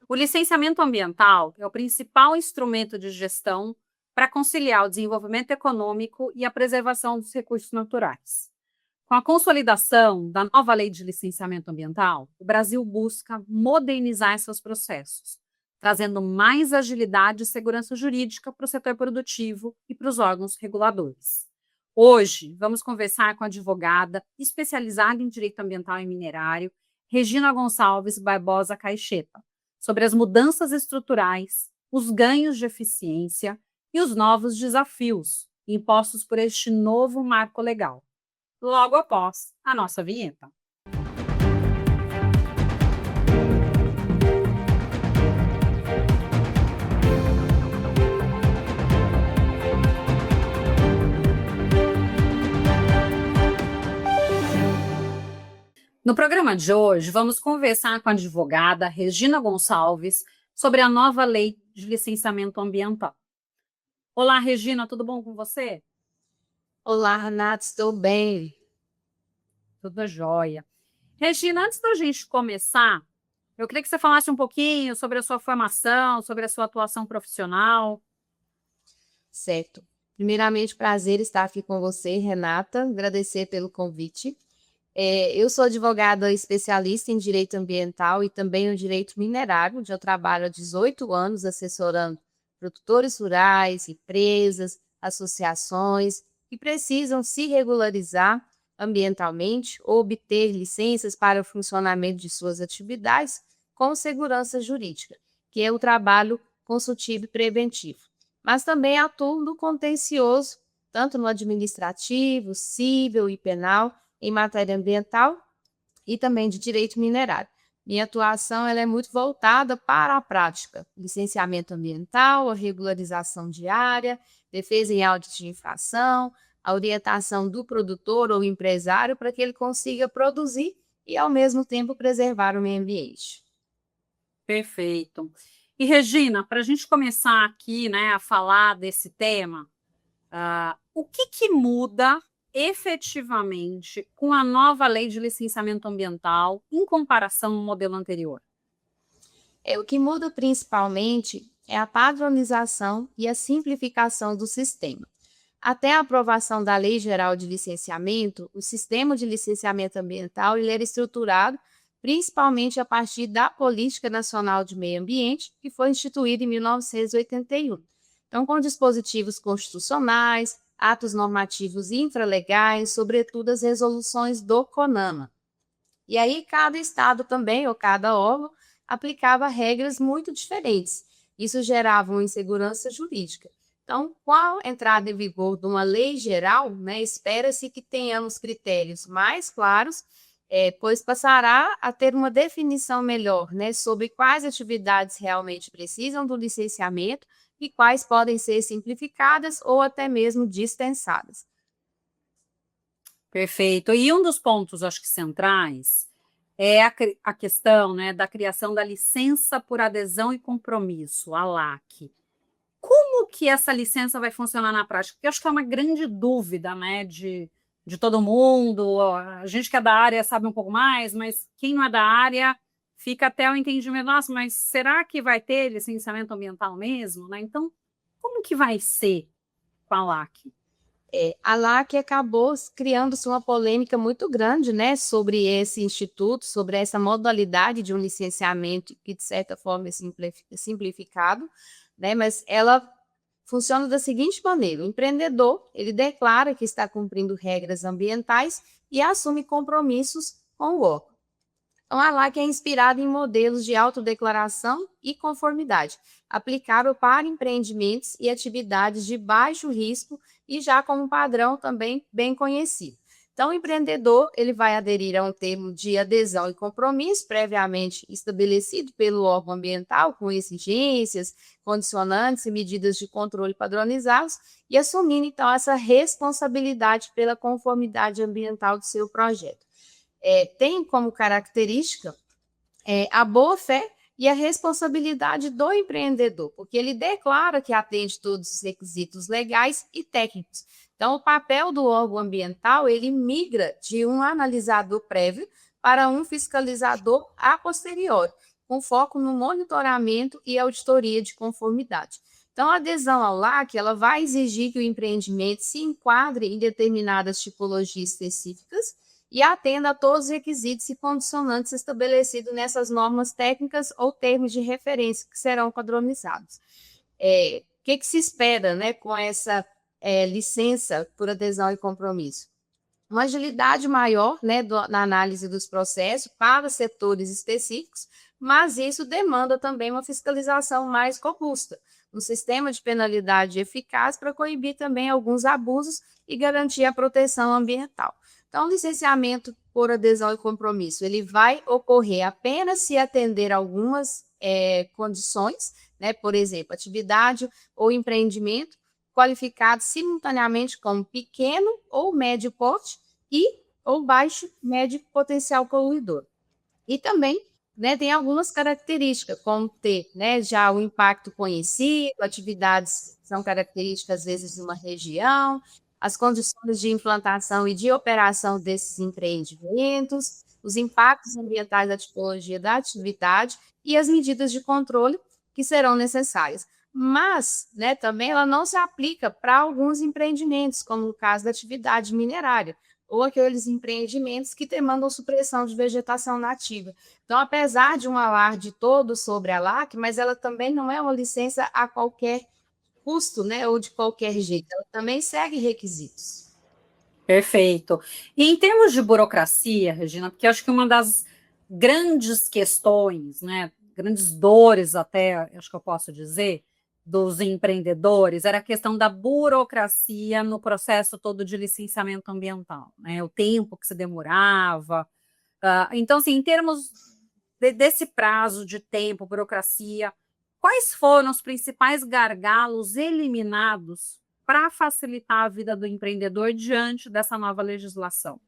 O licenciamento ambiental é o principal instrumento de gestão para conciliar o desenvolvimento econômico e a preservação dos recursos naturais. Com a consolidação da nova lei de licenciamento ambiental, o Brasil busca modernizar seus processos, trazendo mais agilidade e segurança jurídica para o setor produtivo e para os órgãos reguladores. Hoje, vamos conversar com a advogada especializada em direito ambiental e minerário, Regina Gonçalves Barbosa Caixeta, sobre as mudanças estruturais, os ganhos de eficiência e os novos desafios impostos por este novo marco legal, logo após a nossa vinheta. No programa de hoje, vamos conversar com a advogada Regina Gonçalves sobre a nova lei de licenciamento ambiental. Olá, Regina, tudo bom com você? Olá, Renata, estou bem. Tudo jóia. Regina, antes da gente começar, eu queria que você falasse um pouquinho sobre a sua formação, sobre a sua atuação profissional. Certo. Primeiramente, prazer estar aqui com você, Renata. Agradecer pelo convite. Eu sou advogada especialista em direito ambiental e também no direito minerário, onde eu trabalho há 18 anos assessorando produtores rurais, empresas, associações que precisam se regularizar ambientalmente ou obter licenças para o funcionamento de suas atividades com segurança jurídica, que é o trabalho consultivo e preventivo. Mas também atuo no contencioso, tanto no administrativo, civil e penal, em matéria ambiental e também de direito minerário. Minha atuação ela é muito voltada para a prática, licenciamento ambiental, a regularização diária, defesa em autos de infração, a orientação do produtor ou empresário para que ele consiga produzir e, ao mesmo tempo, preservar o meio ambiente. Perfeito. E, Regina, para a gente começar aqui, né, a falar desse tema, o que muda efetivamente com a nova lei de licenciamento ambiental em comparação ao modelo anterior? O que muda principalmente é a padronização e a simplificação do sistema. Até a aprovação da Lei Geral de Licenciamento, o sistema de licenciamento ambiental ele era estruturado principalmente a partir da Política Nacional de Meio Ambiente, que foi instituída em 1981. Então, com dispositivos constitucionais, atos normativos infralegais, sobretudo as resoluções do CONAMA. E aí, cada estado também, ou cada órgão, aplicava regras muito diferentes. Isso gerava uma insegurança jurídica. Então, com a entrada em vigor de uma lei geral, né, espera-se que tenhamos critérios mais claros, pois passará a ter uma definição melhor, né, sobre quais atividades realmente precisam do licenciamento e quais podem ser simplificadas ou até mesmo dispensadas. Perfeito. E um dos pontos, acho que centrais, é a questão, né, da criação da licença por adesão e compromisso, a LAC. Como que essa licença vai funcionar na prática? Porque eu acho que é uma grande dúvida, né, de todo mundo. A gente que é da área sabe um pouco mais, mas quem não é da área fica até o entendimento, nossa, mas será que vai ter licenciamento ambiental mesmo, né? Então, como que vai ser com a LAC? A LAC acabou criando-se uma polêmica muito grande, né, sobre esse instituto, sobre essa modalidade de um licenciamento que, de certa forma, é simplificado, né, mas ela funciona da seguinte maneira: o empreendedor, ele declara que está cumprindo regras ambientais e assume compromissos com o órgão. Então, a LAC é inspirada em modelos de autodeclaração e conformidade, aplicável para empreendimentos e atividades de baixo risco e já como padrão também bem conhecido. Então, o empreendedor ele vai aderir a um termo de adesão e compromisso previamente estabelecido pelo órgão ambiental, com exigências, condicionantes e medidas de controle padronizados, e assumindo, então, essa responsabilidade pela conformidade ambiental do seu projeto. Tem como característica a boa-fé e a responsabilidade do empreendedor, porque ele declara que atende todos os requisitos legais e técnicos. Então, o papel do órgão ambiental, ele migra de um analisador prévio para um fiscalizador a posteriori. com foco no monitoramento e auditoria de conformidade. Então, a adesão ao LAC, ela vai exigir que o empreendimento se enquadre em determinadas tipologias específicas e atenda a todos os requisitos e condicionantes estabelecidos nessas normas técnicas ou termos de referência que serão padronizados. O que se espera, né, com essa licença por adesão e compromisso? Uma agilidade maior, né, na análise dos processos para setores específicos, mas isso demanda também uma fiscalização mais robusta, um sistema de penalidade eficaz para coibir também alguns abusos e garantir a proteção ambiental. Então, o licenciamento por adesão e compromisso, ele vai ocorrer apenas se atender algumas condições, né, por exemplo, atividade ou empreendimento qualificado simultaneamente como pequeno ou médio porte ou baixo, médio potencial poluidor. E também, né, tem algumas características, como ter, né, já o impacto conhecido, atividades são características, às vezes, de uma região, as condições de implantação e de operação desses empreendimentos, os impactos ambientais da tipologia da atividade e as medidas de controle que serão necessárias. Mas, né, também ela não se aplica para alguns empreendimentos, como no caso da atividade minerária, ou aqueles empreendimentos que demandam supressão de vegetação nativa. Então, apesar de um alarde todo sobre a LAC, mas ela também não é uma licença a qualquer custo, né, ou de qualquer jeito, ela também segue requisitos. Perfeito. E em termos de burocracia, Regina, porque eu acho que uma das grandes questões, né, grandes dores até, acho que eu posso dizer, dos empreendedores, era a questão da burocracia no processo todo de licenciamento ambiental, né, o tempo que se demorava. Então, assim, em termos desse prazo de tempo, burocracia, quais foram os principais gargalos eliminados para facilitar a vida do empreendedor diante dessa nova legislação?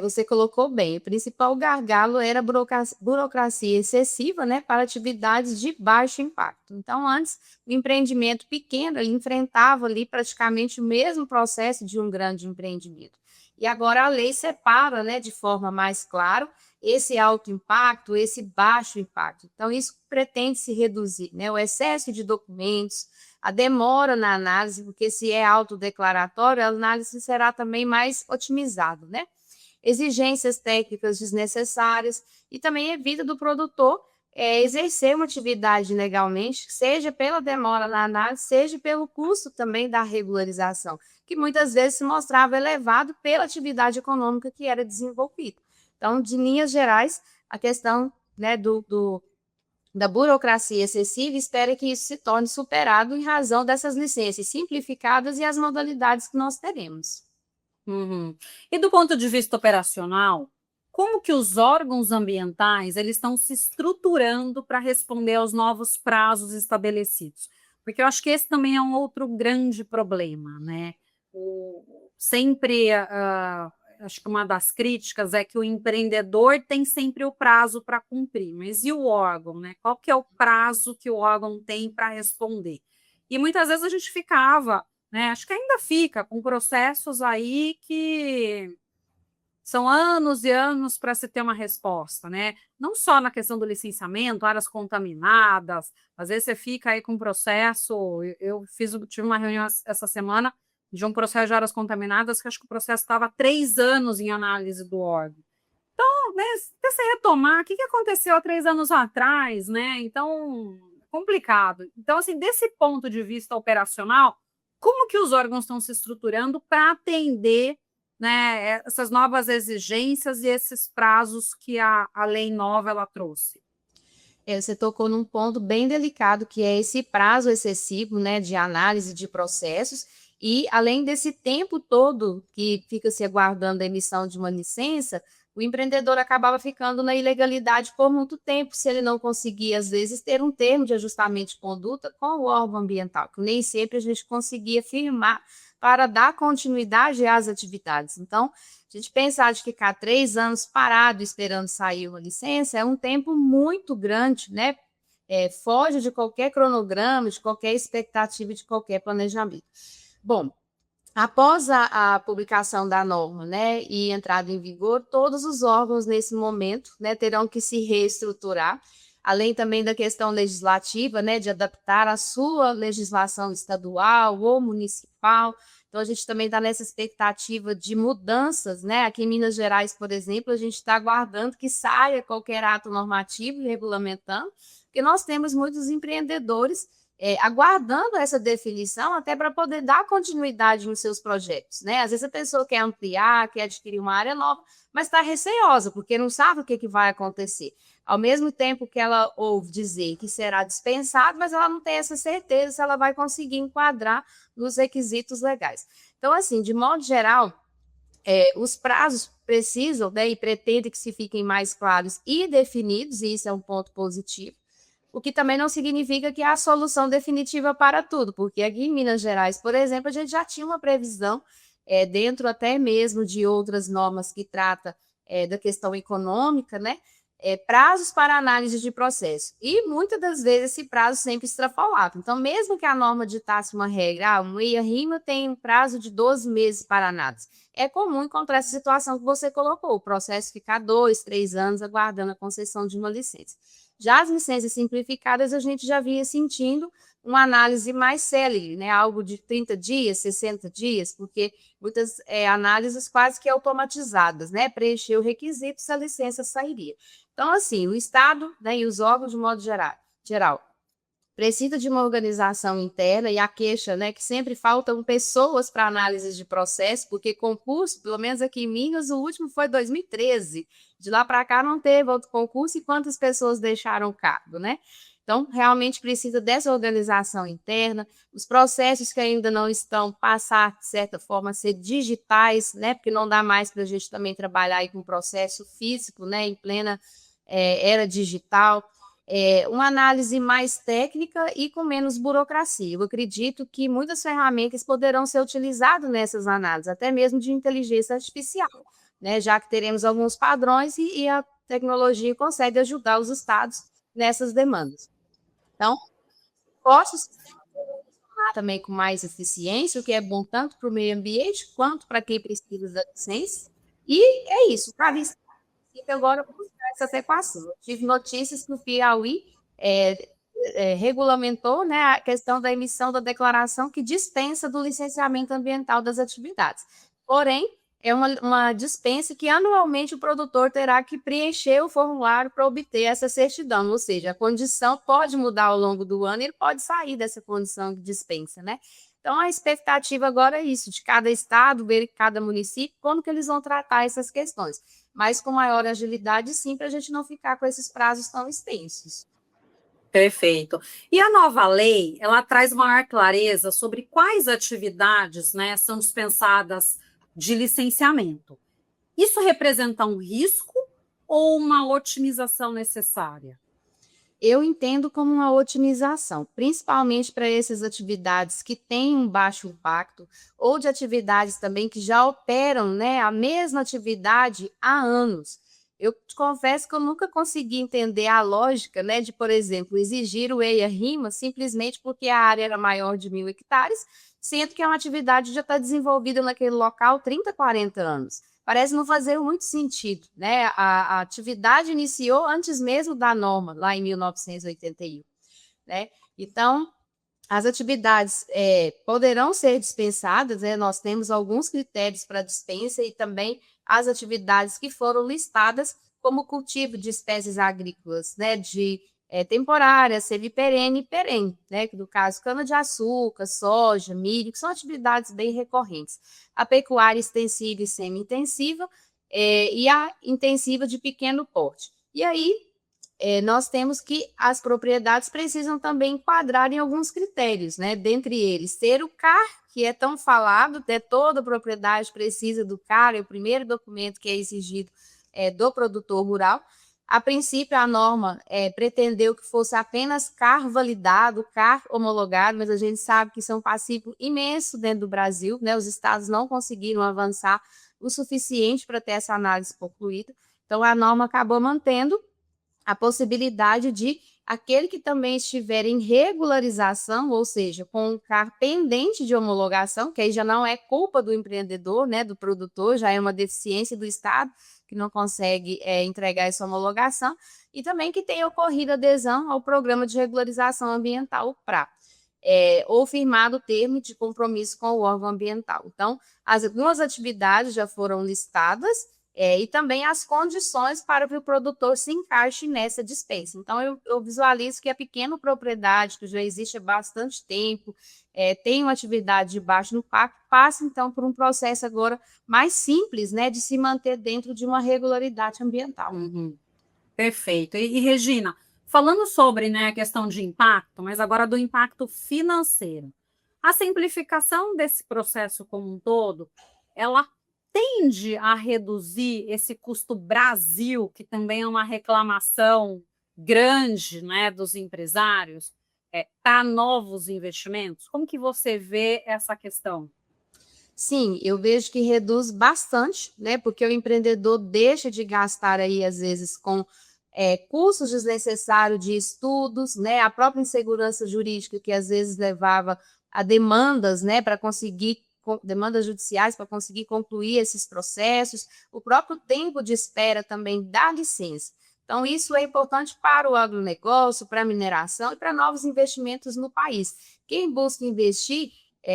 Você colocou bem, o principal gargalo era a burocracia excessiva, né, para atividades de baixo impacto. Então, antes, o empreendimento pequeno, ele enfrentava ali praticamente o mesmo processo de um grande empreendimento. E agora a lei separa, né, de forma mais clara esse alto impacto, esse baixo impacto. Então, isso pretende se reduzir, né, o excesso de documentos, a demora na análise, porque se é autodeclaratório, a análise será também mais otimizada, né? Exigências técnicas desnecessárias e também evita do produtor exercer uma atividade legalmente, seja pela demora na análise, seja pelo custo também da regularização, que muitas vezes se mostrava elevado pela atividade econômica que era desenvolvida. Então, de linhas gerais, a questão, né, da burocracia excessiva, espera que isso se torne superado em razão dessas licenças simplificadas e as modalidades que nós teremos. Uhum. E do ponto de vista operacional, como que os órgãos ambientais eles estão se estruturando para responder aos novos prazos estabelecidos? Porque eu acho que esse também é um outro grande problema, né? Sempre, acho que uma das críticas é que o empreendedor tem sempre o prazo para cumprir, mas e o órgão, né? Qual que é o prazo que o órgão tem para responder? E muitas vezes a gente ficava, né? Acho que ainda fica com processos aí que são anos e anos para se ter uma resposta, né? Não só na questão do licenciamento, áreas contaminadas, às vezes você fica aí com um processo. Eu tive uma reunião essa semana de um processo de áreas contaminadas, que acho que o processo estava há 3 anos em análise do órgão. Então, né, se você retomar, o que aconteceu há 3 anos atrás, né? Então, complicado. Então, assim, desse ponto de vista operacional, como que os órgãos estão se estruturando para atender, né, essas novas exigências e esses prazos que a lei nova ela trouxe? Você tocou num ponto bem delicado, que é esse prazo excessivo, né, de análise de processos, e além desse tempo todo que fica se aguardando a emissão de uma licença, o empreendedor acabava ficando na ilegalidade por muito tempo, se ele não conseguia, às vezes, ter um termo de ajustamento de conduta com o órgão ambiental, que nem sempre a gente conseguia firmar para dar continuidade às atividades. Então, a gente pensar de ficar 3 anos parado esperando sair uma licença é um tempo muito grande, né? Foge de qualquer cronograma, de qualquer expectativa, de qualquer planejamento. Bom, Após a publicação da norma, né, e entrada em vigor, todos os órgãos nesse momento, né, terão que se reestruturar, além também da questão legislativa, né, de adaptar a sua legislação estadual ou municipal. Então, a gente também está nessa expectativa de mudanças, né? Aqui em Minas Gerais, por exemplo, a gente está aguardando que saia qualquer ato normativo regulamentando, porque nós temos muitos empreendedores aguardando essa definição até para poder dar continuidade nos seus projetos, né? Às vezes a pessoa quer ampliar, quer adquirir uma área nova, mas está receosa, porque não sabe o que vai acontecer. Ao mesmo tempo que ela ouve dizer que será dispensado, mas ela não tem essa certeza se ela vai conseguir enquadrar nos requisitos legais. Então, assim, de modo geral, os prazos precisam, né, e pretendem que se fiquem mais claros e definidos, e isso é um ponto positivo, o que também não significa que é a solução definitiva para tudo, porque aqui em Minas Gerais, por exemplo, a gente já tinha uma previsão, dentro até mesmo de outras normas que trata da questão econômica, né? Prazos para análise de processo. E muitas das vezes esse prazo sempre extrapolado. Então, mesmo que a norma ditasse uma regra, um EIA-RIMA tem um prazo de 12 meses para análise. É comum encontrar essa situação que você colocou, o processo ficar 2, 3 anos aguardando a concessão de uma licença. Já as licenças simplificadas, a gente já vinha sentindo uma análise mais célere, né? Algo de 30 dias, 60 dias, porque muitas análises quase que automatizadas, né? Preencher o requisito, se a licença sairia. Então, assim, o Estado, né, e os órgãos de modo geral precisa de uma organização interna e a queixa, né, que sempre faltam pessoas para análise de processo, porque concurso, pelo menos aqui em Minas, o último foi 2013. De lá para cá não teve outro concurso e quantas pessoas deixaram o cargo, né? Então, realmente precisa dessa organização interna, os processos que ainda não estão passar, de certa forma, a ser digitais, né? Porque não dá mais para a gente também trabalhar aí com processo físico, né? Em plena era digital, uma análise mais técnica e com menos burocracia. Eu acredito que muitas ferramentas poderão ser utilizadas nessas análises, até mesmo de inteligência artificial, né? Já que teremos alguns padrões e a tecnologia consegue ajudar os estados nessas demandas. Então, postos também com mais eficiência, o que é bom tanto para o meio ambiente quanto para quem precisa da licença. E é isso, para agora buscar essa adequação. Eu tive notícias que o Piauí regulamentou, né, a questão da emissão da declaração que dispensa do licenciamento ambiental das atividades. Porém, é uma dispensa que anualmente o produtor terá que preencher o formulário para obter essa certidão, ou seja, a condição pode mudar ao longo do ano e ele pode sair dessa condição de dispensa, né? Então, a expectativa agora é isso, de cada estado, ver cada município, como que eles vão tratar essas questões. Mas com maior agilidade, sim, para a gente não ficar com esses prazos tão extensos. Perfeito. E a nova lei, ela traz maior clareza sobre quais atividades, né, são dispensadas de licenciamento. Isso representa um risco ou uma otimização necessária? Eu entendo como uma otimização, principalmente para essas atividades que têm um baixo impacto, ou de atividades também que já operam, né, a mesma atividade há anos. Eu te confesso que eu nunca consegui entender a lógica, né, de, por exemplo, exigir o EIA-RIMA simplesmente porque a área era maior de 1.000 hectares, sendo que é uma atividade que já está desenvolvida naquele local há 30, 40 anos. Parece não fazer muito sentido, né? A atividade iniciou antes mesmo da norma, lá em 1981, né? Então, as atividades poderão ser dispensadas, né? Nós temos alguns critérios para dispensa e também as atividades que foram listadas como cultivo de espécies agrícolas, né? De temporária, semiperene e perene, né? No caso, cana-de-açúcar, soja, milho, que são atividades bem recorrentes. A pecuária extensiva e semi-intensiva e a intensiva de pequeno porte. E aí, nós temos que as propriedades precisam também enquadrar em alguns critérios, né? Dentre eles, ter o CAR, que é tão falado, né? Toda propriedade precisa do CAR, é o primeiro documento que é exigido do produtor rural. A princípio, a norma pretendeu que fosse apenas CAR validado, CAR homologado, mas a gente sabe que isso é um passivo imenso dentro do Brasil, né? Os estados não conseguiram avançar o suficiente para ter essa análise concluída, então a norma acabou mantendo a possibilidade de aquele que também estiver em regularização, ou seja, com um CAR pendente de homologação, que aí já não é culpa do empreendedor, né, do produtor, já é uma deficiência do Estado, que não consegue entregar essa homologação, e também que tenha ocorrido adesão ao Programa de Regularização Ambiental, o PRA, ou firmado o termo de compromisso com o órgão ambiental. Então, as duas atividades já foram listadas, e também as condições para que o produtor se encaixe nessa dispensa. Então, eu visualizo que a pequena propriedade, que já existe há bastante tempo, tem uma atividade de baixo impacto, passa, então, por um processo agora mais simples, né, de se manter dentro de uma regularidade ambiental. Uhum. Perfeito. E, Regina, falando sobre, né, a questão de impacto, mas agora do impacto financeiro, a simplificação desse processo como um todo, ela tende a reduzir esse custo Brasil, que também é uma reclamação grande, né, dos empresários, para novos investimentos? Como que você vê essa questão? Sim, eu vejo que reduz bastante, né? Porque o empreendedor deixa de gastar aí, às vezes, com custos desnecessários de estudos, né? A própria insegurança jurídica que às vezes levava a demandas, né, para conseguir demandas judiciais para conseguir concluir esses processos, o próprio tempo de espera também da licença. Então, isso é importante para o agronegócio, para a mineração e para novos investimentos no país. Quem busca investir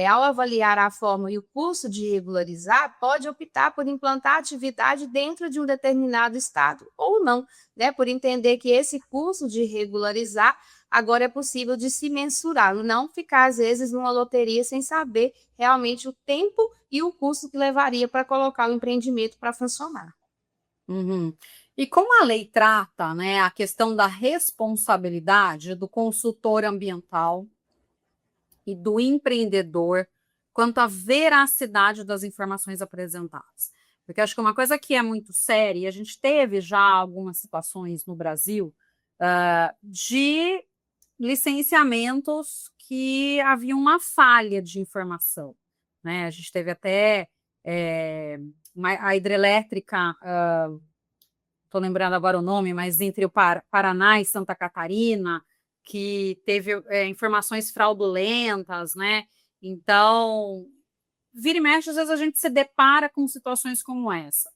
ao avaliar a forma e o custo de regularizar, pode optar por implantar atividade dentro de um determinado estado, ou não, né, por entender que esse custo de regularizar agora é possível de se mensurar, não ficar, às vezes, numa loteria sem saber realmente o tempo e o custo que levaria para colocar o empreendimento para funcionar. Uhum. E como a lei trata, né, a questão da responsabilidade do consultor ambiental e do empreendedor quanto à veracidade das informações apresentadas? Porque acho que uma coisa que é muito séria, e a gente teve já algumas situações no Brasil, de licenciamentos que havia uma falha de informação, né? A gente teve até a hidrelétrica, estou lembrando agora o nome, mas entre o Paraná e Santa Catarina, que teve informações fraudulentas, né? Então, vira e mexe, às vezes a gente se depara com situações como essa.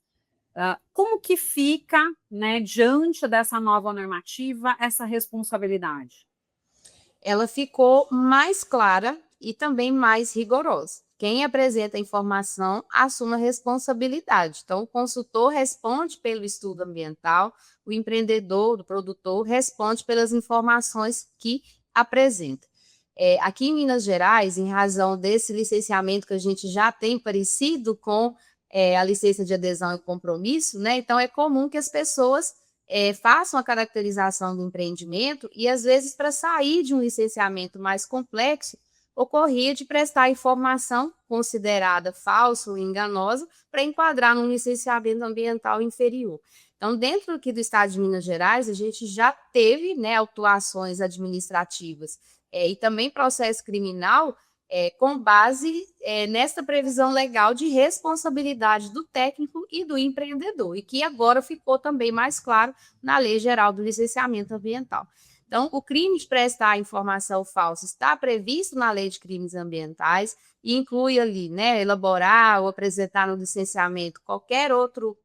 Como que fica, né, diante dessa nova normativa, essa responsabilidade? Ela ficou mais clara e também mais rigorosa. Quem apresenta a informação assume a responsabilidade. Então, o consultor responde pelo estudo ambiental, o empreendedor, o produtor, responde pelas informações que apresenta. Aqui em Minas Gerais, em razão desse licenciamento que a gente já tem parecido com a licença de adesão e compromisso, né? Então, é comum que as pessoas façam a caracterização do empreendimento e, às vezes, para sair de um licenciamento mais complexo, ocorria de prestar informação considerada falsa ou enganosa para enquadrar num licenciamento ambiental inferior. Então, dentro aqui do estado de Minas Gerais, a gente já teve, né, autuações administrativas e também processo criminal com base nessa previsão legal de responsabilidade do técnico e do empreendedor, e que agora ficou também mais claro na Lei Geral do Licenciamento Ambiental. Então, o crime de prestar informação falsa está previsto na Lei de Crimes Ambientais e inclui ali, né, elaborar ou apresentar no licenciamento qualquer outro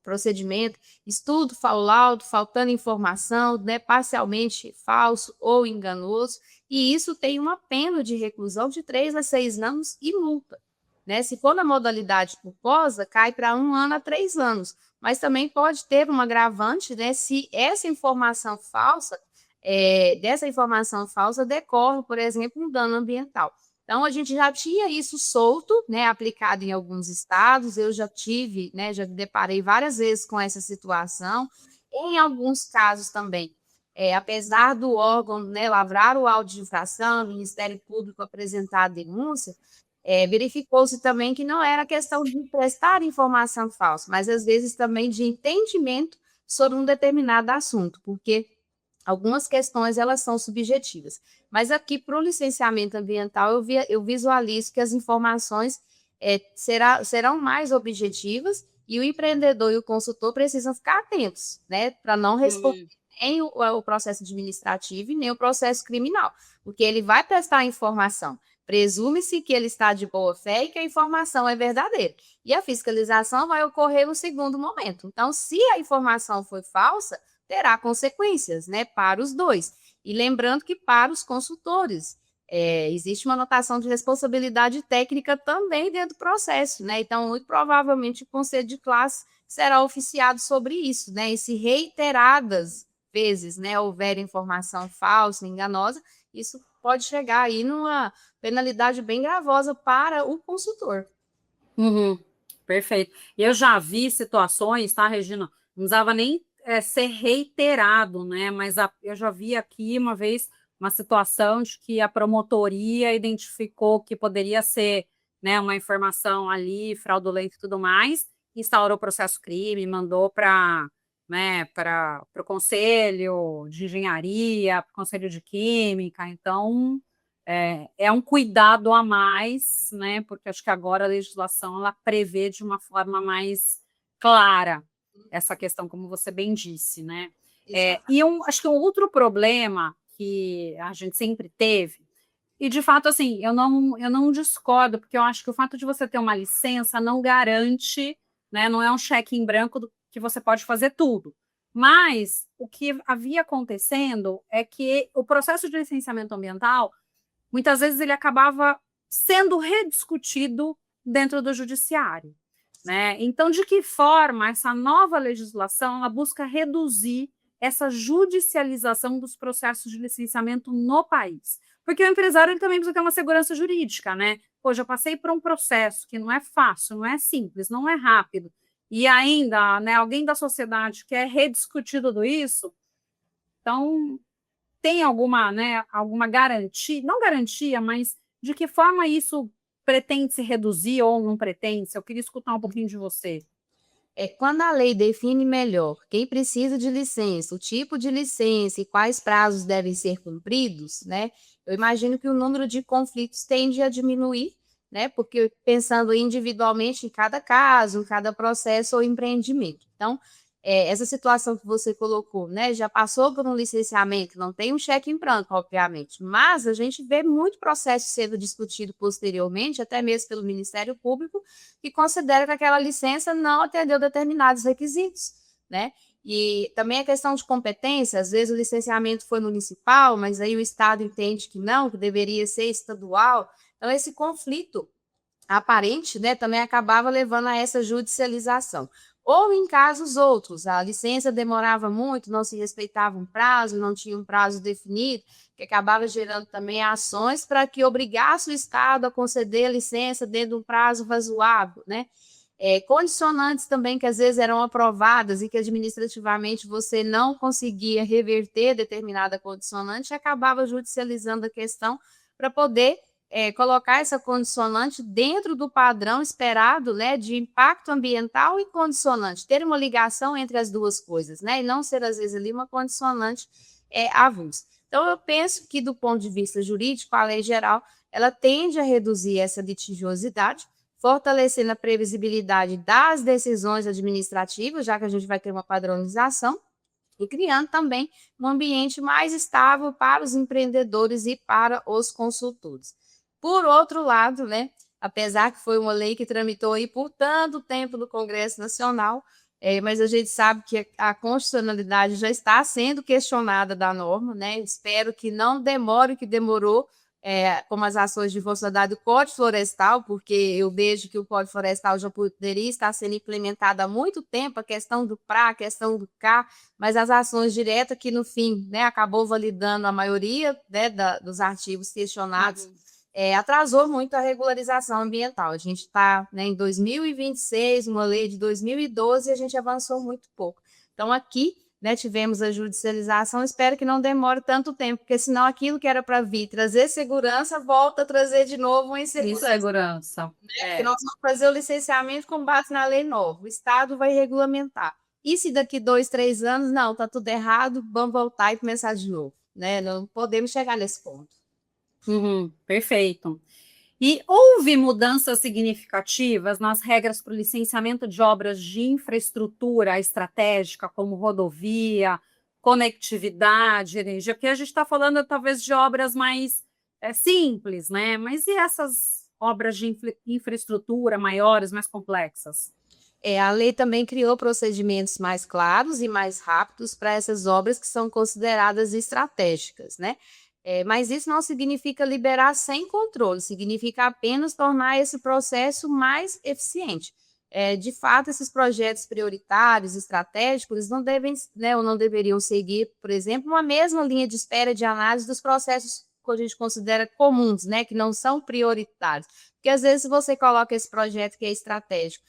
procedimento, estudo, laudo, faltando informação, né, parcialmente falso ou enganoso, e isso tem uma pena de reclusão de 3 a 6 anos e multa. Né? Se for na modalidade culposa, cai para 1 ano a 3 anos, mas também pode ter um agravante, né, se essa informação falsa, dessa informação falsa decorre, por exemplo, um dano ambiental. Então, a gente já tinha isso solto, né, aplicado em alguns estados, eu já tive, né, já me deparei várias vezes com essa situação, em alguns casos também, apesar do órgão, né, lavrar o auto de infração, o Ministério Público apresentar a denúncia, verificou-se também que não era questão de prestar informação falsa, mas às vezes também de entendimento sobre um determinado assunto, porque algumas questões elas são subjetivas. Mas aqui, para o licenciamento ambiental, eu visualizo que as informações serão mais objetivas e o empreendedor e o consultor precisam ficar atentos, né, para não responder nem o processo administrativo e nem o processo criminal, porque ele vai prestar informação. Presume-se que ele está de boa fé e que a informação é verdadeira. E a fiscalização vai ocorrer no segundo momento. Então, se a informação foi falsa, terá consequências, né, para os dois. E lembrando que para os consultores, existe uma anotação de responsabilidade técnica também dentro do processo, né? Então, muito provavelmente, o conselho de classe será oficiado sobre isso, né? E se reiteradas vezes, né, houver informação falsa, enganosa, isso pode chegar aí numa penalidade bem gravosa para o consultor. Uhum, perfeito. E eu já vi situações, tá, Regina? Não precisava nem ser reiterado, né? Mas eu já vi aqui uma vez uma situação de que a promotoria identificou que poderia ser, né, uma informação ali fraudulenta e tudo mais, instaurou o processo crime, mandou para, né, para o conselho de engenharia, para o conselho de química. Então, é um cuidado a mais, né? Porque acho que agora a legislação ela prevê de uma forma mais clara essa questão, como você bem disse, né? Acho que um outro problema que a gente sempre teve, e de fato, assim, eu não discordo, porque eu acho que o fato de você ter uma licença não garante, né? Não é um cheque em branco que você pode fazer tudo. Mas o que havia acontecendo é que o processo de licenciamento ambiental muitas vezes ele acabava sendo rediscutido dentro do judiciário, né? Então, de que forma essa nova legislação ela busca reduzir essa judicialização dos processos de licenciamento no país? Porque o empresário ele também precisa ter uma segurança jurídica, né? Pô, já passei por um processo que não é fácil, não é simples, não é rápido, e ainda, né, alguém da sociedade quer rediscutir tudo isso, então tem alguma, né, alguma garantia, não garantia, mas de que forma isso pretende se reduzir ou não pretende? Eu queria escutar um pouquinho de você. Quando a lei define melhor quem precisa de licença, o tipo de licença e quais prazos devem ser cumpridos, né? Eu imagino que o número de conflitos tende a diminuir, né? Porque pensando individualmente em cada caso, em cada processo ou empreendimento. Então, essa situação que você colocou, né? Já passou por um licenciamento, não tem um cheque em branco, obviamente, mas a gente vê muito processo sendo discutido posteriormente, até mesmo pelo Ministério Público, que considera que aquela licença não atendeu determinados requisitos, né? E também a questão de competência, às vezes o licenciamento foi municipal, mas aí o Estado entende que não, que deveria ser estadual. Então, esse conflito aparente, né, também acabava levando a essa judicialização. Ou em casos outros, a licença demorava muito, não se respeitava um prazo, não tinha um prazo definido, que acabava gerando também ações para que obrigasse o Estado a conceder a licença dentro de um prazo razoável, né? Condicionantes também que às vezes eram aprovadas e que administrativamente você não conseguia reverter determinada condicionante, acabava judicializando a questão para poder colocar essa condicionante dentro do padrão esperado, né, de impacto ambiental e condicionante, ter uma ligação entre as duas coisas, né, e não ser às vezes ali uma condicionante avulsa. Então eu penso que do ponto de vista jurídico, a lei geral, ela tende a reduzir essa litigiosidade, fortalecendo a previsibilidade das decisões administrativas, já que a gente vai ter uma padronização, e criando também um ambiente mais estável para os empreendedores e para os consultores. Por outro lado, né, apesar que foi uma lei que tramitou aí por tanto tempo no Congresso Nacional, mas a gente sabe que a constitucionalidade já está sendo questionada da norma, né? Espero que não demore o que demorou, como as ações de força dada do Código Florestal, porque eu vejo que o Código Florestal já poderia estar sendo implementado há muito tempo, a questão do PRA, a questão do CA, mas as ações diretas que no fim, né, acabou validando a maioria, né, dos artigos questionados, atrasou muito a regularização ambiental. A gente está, né, em 2026, uma lei de 2012, e a gente avançou muito pouco. Então, aqui, né, tivemos a judicialização, espero que não demore tanto tempo, porque senão aquilo que era para vir trazer segurança, volta a trazer de novo uma insegurança. Insegurança. Porque nós vamos fazer o licenciamento com base na lei nova, o Estado vai regulamentar. E se daqui 2, 3 anos, não, está tudo errado, vamos voltar e começar de novo, né? Não podemos chegar nesse ponto. Perfeito. E houve mudanças significativas nas regras para o licenciamento de obras de infraestrutura estratégica, como rodovia, conectividade, energia, porque a gente está falando talvez de obras mais simples, né? Mas e essas obras de infraestrutura maiores, mais complexas? A lei também criou procedimentos mais claros e mais rápidos para essas obras que são consideradas estratégicas, né? Mas isso não significa liberar sem controle, significa apenas tornar esse processo mais eficiente. De fato, esses projetos prioritários, estratégicos, eles não devem, né, ou não deveriam seguir, por exemplo, uma mesma linha de espera de análise dos processos que a gente considera comuns, né, que não são prioritários. Porque às vezes, se você coloca esse projeto que é estratégico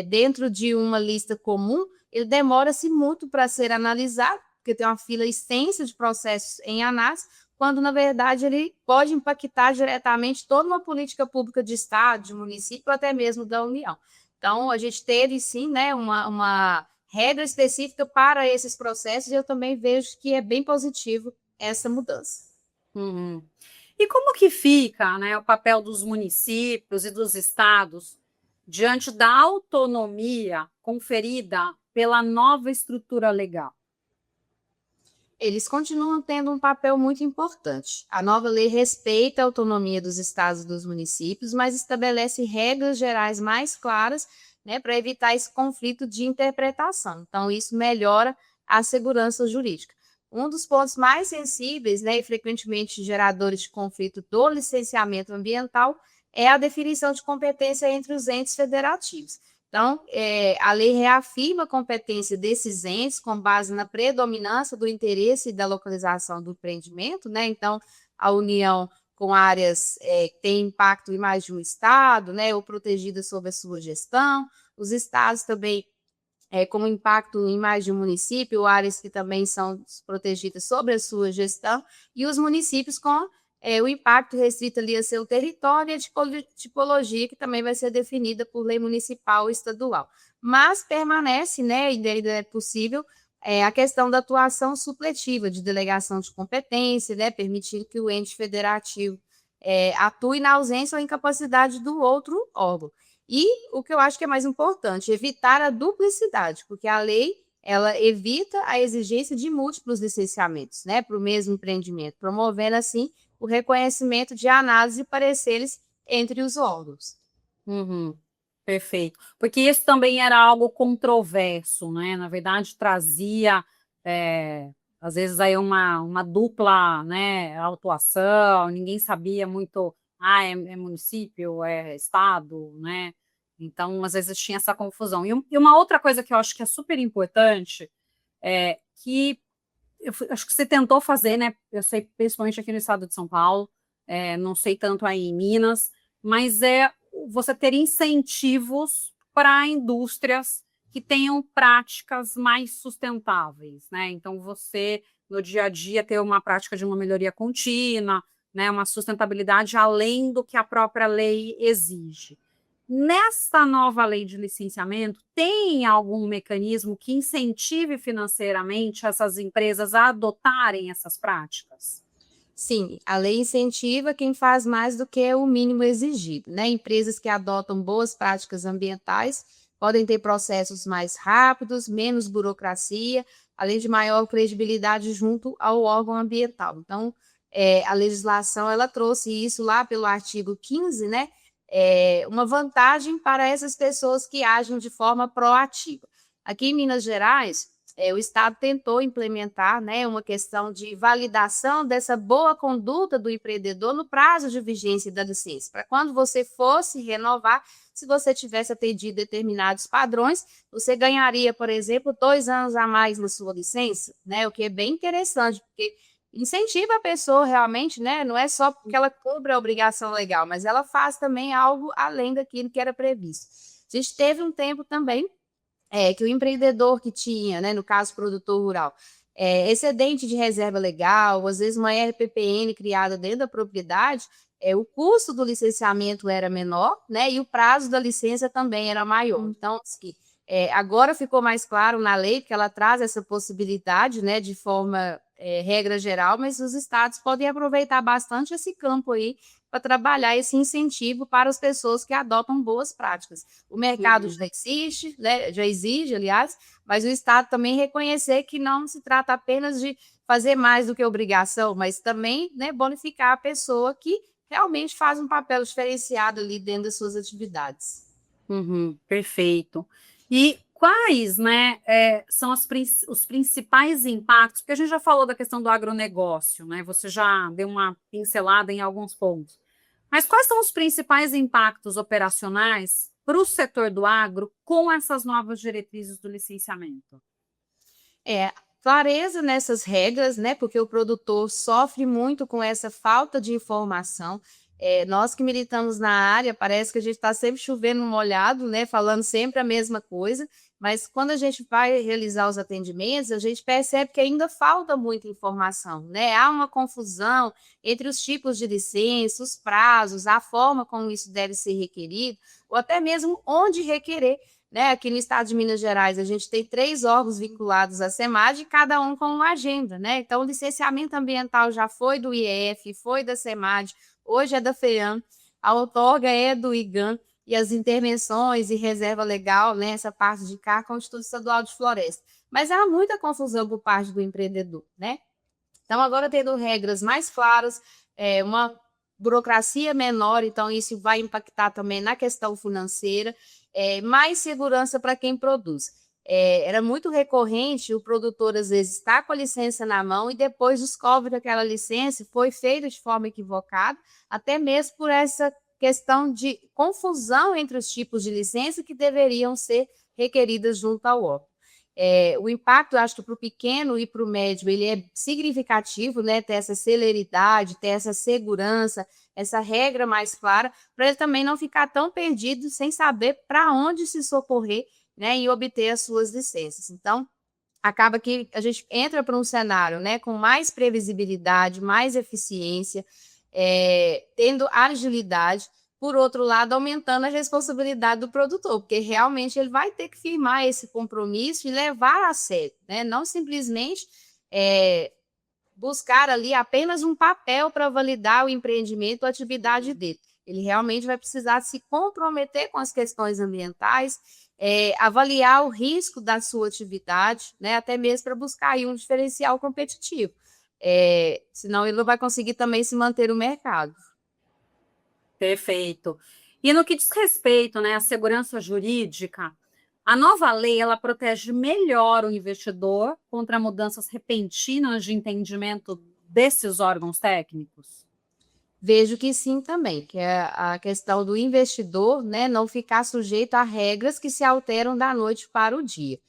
dentro de uma lista comum, ele demora-se muito para ser analisado, porque tem uma fila extensa de processos em análise, quando, na verdade, ele pode impactar diretamente toda uma política pública de Estado, de município, ou até mesmo da União. Então, a gente teve, sim, né, uma regra específica para esses processos, e eu também vejo que é bem positivo essa mudança. Uhum. E como que fica, né, o papel dos municípios e dos estados diante da autonomia conferida pela nova estrutura legal? Eles continuam tendo um papel muito importante. A nova lei respeita a autonomia dos estados e dos municípios, mas estabelece regras gerais mais claras, né, para evitar esse conflito de interpretação. Então, isso melhora a segurança jurídica. Um dos pontos mais sensíveis, né, e frequentemente geradores de conflito do licenciamento ambiental é a definição de competência entre os entes federativos. Então, a lei reafirma a competência desses entes com base na predominância do interesse e da localização do empreendimento, né? Então, a União com áreas que têm impacto em mais de um estado, né, ou protegidas sob a sua gestão, os estados também como impacto em mais de um município, ou áreas que também são protegidas sobre a sua gestão, e os municípios com o impacto restrito ali a seu território e a tipologia que também vai ser definida por lei municipal ou estadual. Mas permanece, né, ainda é possível, a questão da atuação supletiva, de delegação de competência, né, permitindo que o ente federativo atue na ausência ou incapacidade do outro órgão. E o que eu acho que é mais importante, evitar a duplicidade, porque a lei ela evita a exigência de múltiplos licenciamentos, né, para o mesmo empreendimento, promovendo assim o reconhecimento de análise de pareceres entre os órgãos. Uhum, perfeito. Porque isso também era algo controverso, né? Na verdade, trazia, às vezes, aí uma dupla, né, autuação, ninguém sabia muito, é município, é estado, né? Então, às vezes, tinha essa confusão. E uma outra coisa que eu acho que é super importante é que acho que você tentou fazer, né? Eu sei, principalmente aqui no estado de São Paulo, não sei tanto aí em Minas, mas é você ter incentivos para indústrias que tenham práticas mais sustentáveis, né? Então, você, no dia a dia, ter uma prática de uma melhoria contínua, né? Uma sustentabilidade além do que a própria lei exige. Nesta nova lei de licenciamento, tem algum mecanismo que incentive financeiramente essas empresas a adotarem essas práticas? Sim, a lei incentiva quem faz mais do que o mínimo exigido, né? Empresas que adotam boas práticas ambientais podem ter processos mais rápidos, menos burocracia, além de maior credibilidade junto ao órgão ambiental. Então, a legislação ela trouxe isso lá pelo artigo 15, né? Uma vantagem para essas pessoas que agem de forma proativa. Aqui em Minas Gerais, o Estado tentou implementar, né, uma questão de validação dessa boa conduta do empreendedor no prazo de vigência da licença, para quando você fosse renovar, se você tivesse atendido determinados padrões, você ganharia, por exemplo, 2 anos a mais na sua licença, né, o que é bem interessante, porque incentiva a pessoa realmente, né, não é só porque ela cumpre a obrigação legal, mas ela faz também algo além daquilo que era previsto. A gente teve um tempo também que o empreendedor que tinha, né, no caso produtor rural, excedente de reserva legal, às vezes uma RPPN criada dentro da propriedade, o custo do licenciamento era menor, né, e o prazo da licença também era maior. Então, assim, agora ficou mais claro na lei que ela traz essa possibilidade, né, de forma regra geral, mas os estados podem aproveitar bastante esse campo aí para trabalhar esse incentivo para as pessoas que adotam boas práticas. O mercado Uhum. já existe, né, já exige, aliás, mas o estado também reconhecer que não se trata apenas de fazer mais do que obrigação, mas também, né, bonificar a pessoa que realmente faz um papel diferenciado ali dentro das suas atividades. Uhum, perfeito. E quais, né, são os principais impactos? Porque a gente já falou da questão do agronegócio, né? Você já deu uma pincelada em alguns pontos. Mas quais são os principais impactos operacionais para o setor do agro com essas novas diretrizes do licenciamento? É, clareza nessas regras, né? Porque o produtor sofre muito com essa falta de informação. Nós que militamos na área, parece que a gente está sempre chovendo no molhado, né? Falando sempre a mesma coisa, mas quando a gente vai realizar os atendimentos, a gente percebe que ainda falta muita informação, né? Há uma confusão entre os tipos de licença, os prazos, a forma como isso deve ser requerido, ou até mesmo onde requerer. Né, aqui no estado de Minas Gerais, a gente tem 3 órgãos vinculados à SEMAD, cada um com uma agenda, né? Então, o licenciamento ambiental já foi do IEF, foi da SEMAD, hoje é da FEAM, a outorga é do IGAM, e as intervenções e reserva legal, né, essa parte de cá, com o Instituto Estadual de Floresta. Mas há muita confusão por parte do empreendedor, né? Então, agora tendo regras mais claras, uma burocracia menor, então isso vai impactar também na questão financeira, mais segurança para quem produz. Era muito recorrente o produtor, às vezes, estar com a licença na mão e depois descobre que aquela licença foi feita de forma equivocada, até mesmo por essa questão de confusão entre os tipos de licença que deveriam ser requeridas junto ao órgão. O impacto, eu acho que para o pequeno e para o médio, ele é significativo, né? Ter essa celeridade, ter essa segurança, essa regra mais clara, para ele também não ficar tão perdido sem saber para onde se socorrer, né? E obter as suas licenças. Então, acaba que a gente entra para um cenário, né? Com mais previsibilidade, mais eficiência, tendo agilidade, por outro lado, aumentando a responsabilidade do produtor, porque realmente ele vai ter que firmar esse compromisso e levar a sério, né? Não simplesmente buscar ali apenas um papel para validar o empreendimento, a atividade dele. Ele realmente vai precisar se comprometer com as questões ambientais, avaliar o risco da sua atividade, né? Até mesmo para buscar aí um diferencial competitivo. Senão ele não vai conseguir também se manter no mercado. Perfeito. E no que diz respeito, né, à segurança jurídica, a nova lei ela protege melhor o investidor contra mudanças repentinas de entendimento desses órgãos técnicos? Vejo que sim também, que é a questão do investidor, né, não ficar sujeito a regras que se alteram da noite para o dia.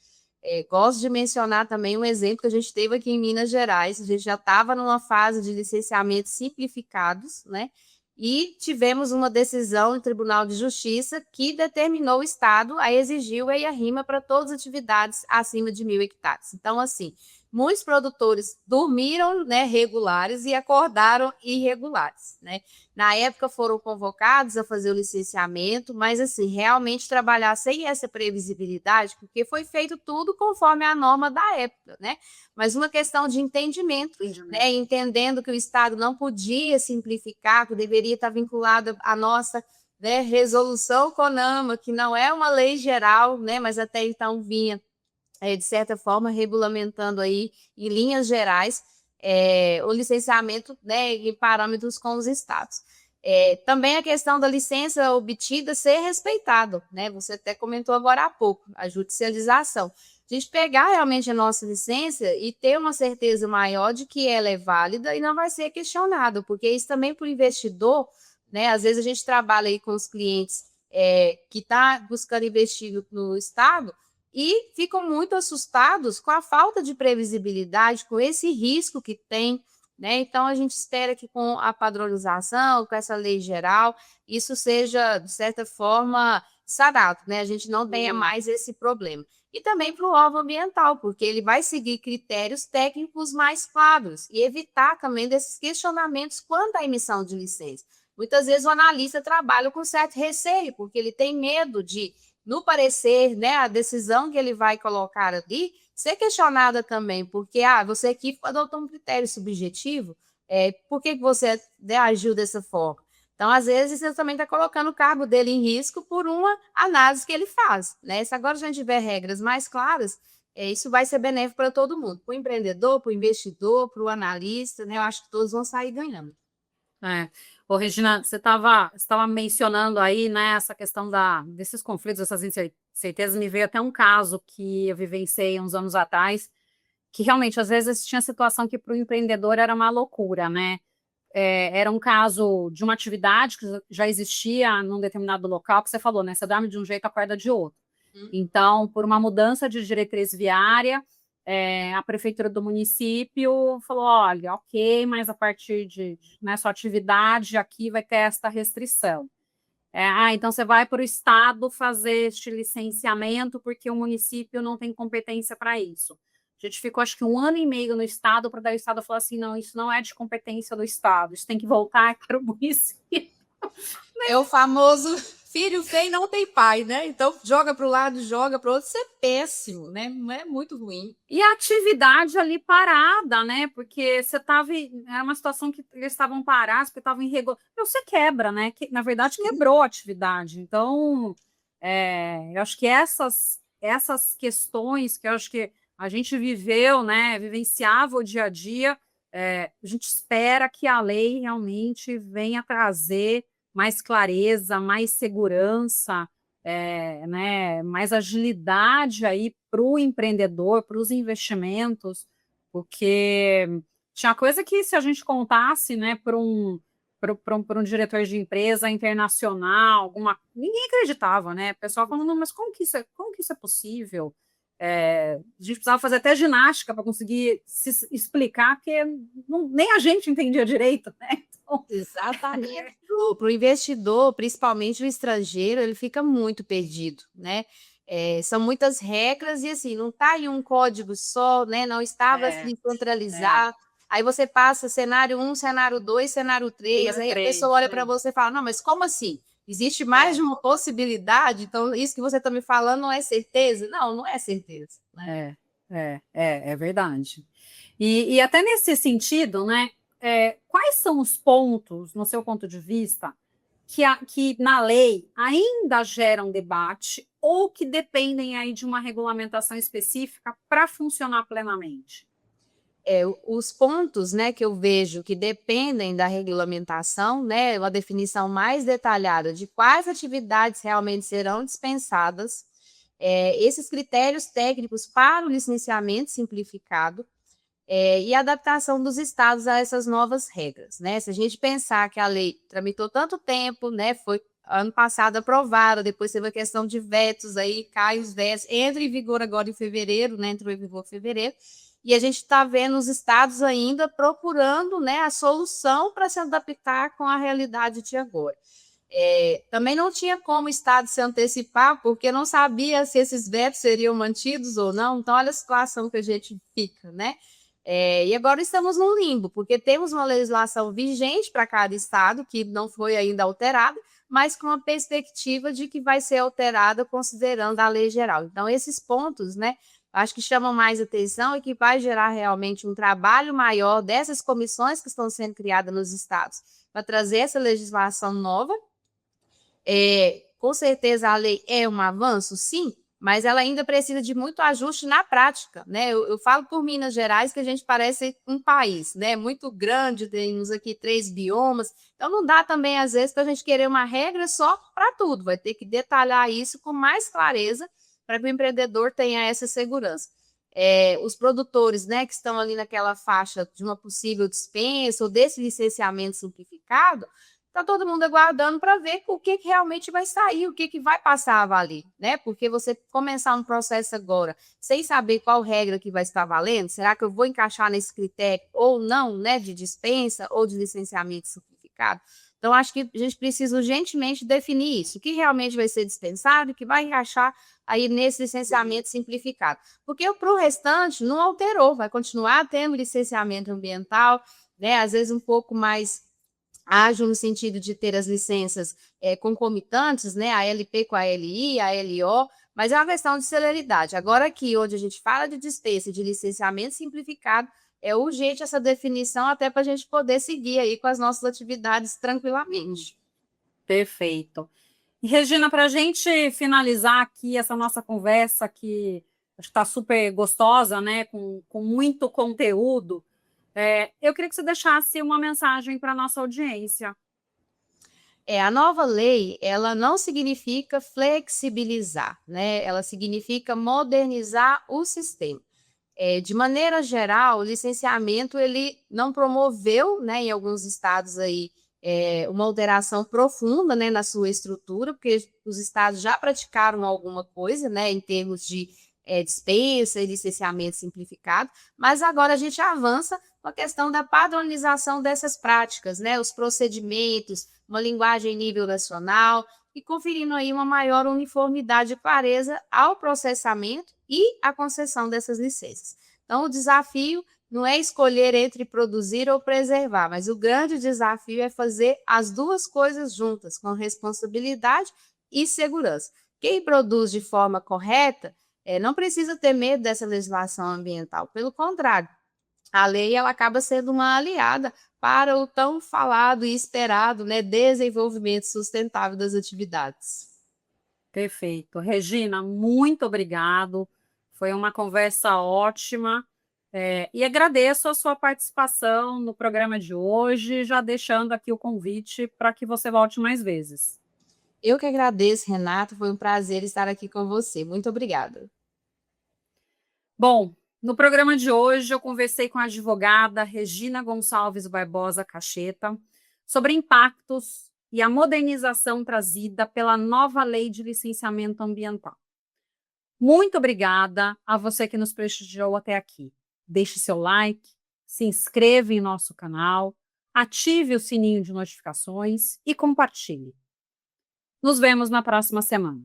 Gosto de mencionar também um exemplo que a gente teve aqui em Minas Gerais, a gente já estava numa fase de licenciamentos simplificados, né, e tivemos uma decisão do Tribunal de Justiça que determinou o Estado a exigir o EIA-RIMA para todas as atividades acima de 1.000 hectares. Então, assim, muitos produtores dormiram, né, regulares e acordaram irregulares, né? Na época foram convocados a fazer o licenciamento, mas assim, realmente trabalhar sem essa previsibilidade, porque foi feito tudo conforme a norma da época, né? Mas uma questão de entendimento, né, entendendo que o Estado não podia simplificar, que deveria estar vinculado à nossa, né, resolução CONAMA, que não é uma lei geral, né, mas até então vinha de certa forma, regulamentando aí, em linhas gerais, o licenciamento, né, em parâmetros com os estados. Também a questão da licença obtida ser respeitado, né? Você até comentou agora há pouco, a judicialização. A gente pegar realmente a nossa licença e ter uma certeza maior de que ela é válida e não vai ser questionado, porque isso também para o investidor, né? Às vezes a gente trabalha aí com os clientes que estão buscando investir no estado, e ficam muito assustados com a falta de previsibilidade, com esse risco que tem, né? Então, a gente espera que com a padronização, com essa lei geral, isso seja, de certa forma, sarado, né? A gente não tenha mais esse problema. E também para o órgão ambiental, porque ele vai seguir critérios técnicos mais claros e evitar também desses questionamentos quanto à emissão de licença. Muitas vezes o analista trabalha com certo receio, porque ele tem medo de no parecer, né, a decisão que ele vai colocar ali, ser questionada também, porque você aqui adotou um critério subjetivo, por que você agiu dessa forma? Então, às vezes, você também está colocando o cargo dele em risco por uma análise que ele faz, né? Se agora a gente tiver regras mais claras, isso vai ser benéfico para todo mundo, para o empreendedor, para o investidor, para o analista, né? Eu acho que todos vão sair ganhando. Ô, Regina, você estava mencionando aí, né, essa questão desses conflitos, essas incertezas, me veio até um caso que eu vivenciei uns anos atrás, que realmente, às vezes, tinha situação que para o empreendedor era uma loucura, né? Era um caso de uma atividade que já existia num determinado local, que você falou, né? Você dorme de um jeito, acorda de outro. Então, por uma mudança de diretriz viária, a prefeitura do município falou: olha, ok, mas a partir de sua atividade aqui vai ter esta restrição. Então você vai para o estado fazer este licenciamento porque o município não tem competência para isso. A gente ficou, acho que 1 ano e meio no estado para daí o estado falar assim: não, isso não é de competência do estado, isso tem que voltar para o município. É o famoso filho feio não tem pai, né? Então joga para o lado, joga para o outro, isso é péssimo, né? Não é muito ruim. E a atividade ali parada, né? Porque você estava. Era uma situação que eles estavam parados, porque estavam em regular. Você quebra, né? Que, na verdade, quebrou a atividade. Então, eu acho que essas questões que eu acho que a gente viveu, né? Vivenciava o dia a dia, a gente espera que a lei realmente venha trazer mais clareza, mais segurança, né, mais agilidade aí para o empreendedor, para os investimentos, porque tinha coisa que se a gente contasse, né, para um diretor de empresa internacional, ninguém acreditava, né? O pessoal falando: não, mas como que isso é possível? A gente precisava fazer até ginástica para conseguir se explicar, porque nem a gente entendia direito, né? Então, exatamente. Para o investidor, principalmente o estrangeiro, ele fica muito perdido, né? São muitas regras e assim, não está em um código só, né? Não estava assim centralizado. Aí você passa cenário 1, cenário 2, cenário 3, aí a pessoa olha para você e fala: não, mas como assim? Existe mais de uma possibilidade? Então, isso que você está me falando não é certeza? Não, não é certeza. Né? É verdade. E até nesse sentido, né? Quais são os pontos, no seu ponto de vista, que na lei ainda geram debate ou que dependem aí de uma regulamentação específica para funcionar plenamente? Os pontos, né, que eu vejo que dependem da regulamentação, né, uma definição mais detalhada de quais atividades realmente serão dispensadas, esses critérios técnicos para o licenciamento simplificado, e a adaptação dos estados a essas novas regras, né? Se a gente pensar que a lei tramitou tanto tempo, né, foi ano passado aprovada, depois teve a questão de vetos, aí cai os vetos, entra em vigor agora em fevereiro, né, entrou em vigor em fevereiro, e a gente está vendo os estados ainda procurando, né, a solução para se adaptar com a realidade de agora. Também não tinha como o Estado se antecipar, porque não sabia se esses vetos seriam mantidos ou não, então olha a situação que a gente fica, né? E agora estamos num limbo, porque temos uma legislação vigente para cada estado, que não foi ainda alterada, mas com a perspectiva de que vai ser alterada considerando a lei geral. Então, esses pontos, né, acho que chamam mais atenção e que vai gerar realmente um trabalho maior dessas comissões que estão sendo criadas nos estados para trazer essa legislação nova. Com certeza a lei é um avanço, sim, mas ela ainda precisa de muito ajuste na prática, né? Eu falo por Minas Gerais que a gente parece um país, né? Muito grande, temos aqui 3 biomas, então não dá também, às vezes, para a gente querer uma regra só para tudo, vai ter que detalhar isso com mais clareza para que o empreendedor tenha essa segurança. Os produtores, né, que estão ali naquela faixa de uma possível dispensa ou desse licenciamento simplificado, está todo mundo aguardando para ver o que realmente vai sair, o que vai passar a valer, né? Porque você começar um processo agora sem saber qual regra que vai estar valendo, será que eu vou encaixar nesse critério ou não, né, de dispensa ou de licenciamento simplificado? Então, acho que a gente precisa urgentemente definir isso, o que realmente vai ser dispensado e o que vai encaixar aí nesse licenciamento simplificado. Porque para o restante não alterou, vai continuar tendo licenciamento ambiental, né, às vezes um pouco mais ágil no sentido de ter as licenças concomitantes, né, a LP com a LI, a LO, mas é uma questão de celeridade. Agora aqui, onde a gente fala de dispensa e de licenciamento simplificado, é urgente essa definição até para a gente poder seguir aí com as nossas atividades tranquilamente. Perfeito. E, Regina, para a gente finalizar aqui essa nossa conversa, que está super gostosa, né, com muito conteúdo, eu queria que você deixasse uma mensagem para a nossa audiência. A nova lei, ela não significa flexibilizar, né? Ela significa modernizar o sistema. De maneira geral, o licenciamento ele não promoveu, né, em alguns estados aí, uma alteração profunda, né, na sua estrutura, porque os estados já praticaram alguma coisa, né, em termos de dispensa e licenciamento simplificado, mas agora a gente avança com a questão da padronização dessas práticas, né, os procedimentos, uma linguagem em nível nacional, e conferindo aí uma maior uniformidade e clareza ao processamento e à concessão dessas licenças. Então, o desafio não é escolher entre produzir ou preservar, mas o grande desafio é fazer as duas coisas juntas, com responsabilidade e segurança. Quem produz de forma correta não precisa ter medo dessa legislação ambiental, pelo contrário, a lei ela acaba sendo uma aliada para o tão falado e esperado, né, desenvolvimento sustentável das atividades. Perfeito. Regina, muito obrigado. Foi uma conversa ótima. E agradeço a sua participação no programa de hoje, já deixando aqui o convite para que você volte mais vezes. Eu que agradeço, Renato. Foi um prazer estar aqui com você. Muito obrigada. Bom, no programa de hoje eu conversei com a advogada Regina Gonçalves Barbosa Cacheta sobre impactos e a modernização trazida pela nova lei de licenciamento ambiental. Muito obrigada a você que nos prestigiou até aqui. Deixe seu like, se inscreva em nosso canal, ative o sininho de notificações e compartilhe. Nos vemos na próxima semana.